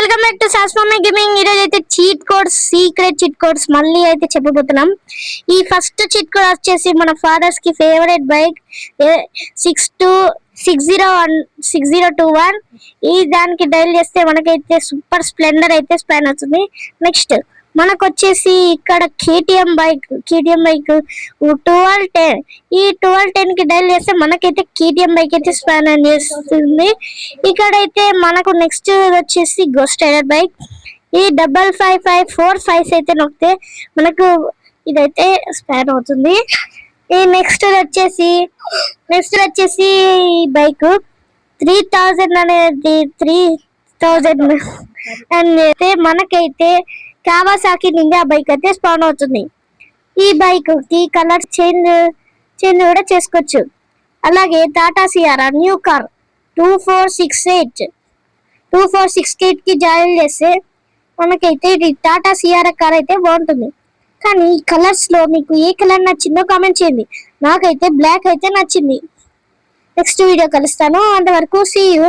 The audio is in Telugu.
వెల్కమ్ బ్యాక్ టు సాస్మామీ గేమింగ్. ఈరోజు అయితే cheat codes, secret cheat codes మళ్ళీ అయితే చెప్పబోతున్నాం. ఈ ఫస్ట్ చీట్ కోడ్ వచ్చేసి మన ఫాదర్స్ కి ఫేవరెట్ బైక్ 6021 ఈ దానికి డైల్ చేస్తే మనకైతే సూపర్ స్ప్లెండర్ అయితే స్పాన్ అవుతుంది. నెక్స్ట్ మనకు వచ్చేసి ఇక్కడ కేటీఎం బైక్ 1210 ఈ 1210 కి డైల్ చేస్తే మనకైతే కేటీఎం బైక్ అయితే స్పాన్ చేస్తుంది. ఇక్కడైతే మనకు నెక్స్ట్ వచ్చేసి గోస్ట్ రైడర్ బైక్ ఈ 5554 అయితే నొక్కితే మనకు ఇదైతే స్పాన్ అవుతుంది. ఈ నెక్స్ట్ వచ్చేసి ఈ బైక్ 3000 అనేది 3000 అండ్ అయితే మనకైతే కావాసాకి నింజా బైక్ అయితే స్పాన్ అవుతుంది. ఈ బైక్ కి కలర్ చేంజ్ కూడా చేసుకోవచ్చు. అలాగే టాటా సియారా న్యూ కార్ 2468 కి జాయిన్ చేస్తే మనకైతే ఇది టాటా సియారా కార్ అయితే బాగుంటుంది. కానీ ఈ కలర్స్ లో మీకు ఏ కలర్ నచ్చిందో కామెంట్ చేయండి. నాకైతే బ్లాక్ అయితే నచ్చింది. నెక్స్ట్ వీడియో కలుస్తాను. అంతవరకు సీ యూ.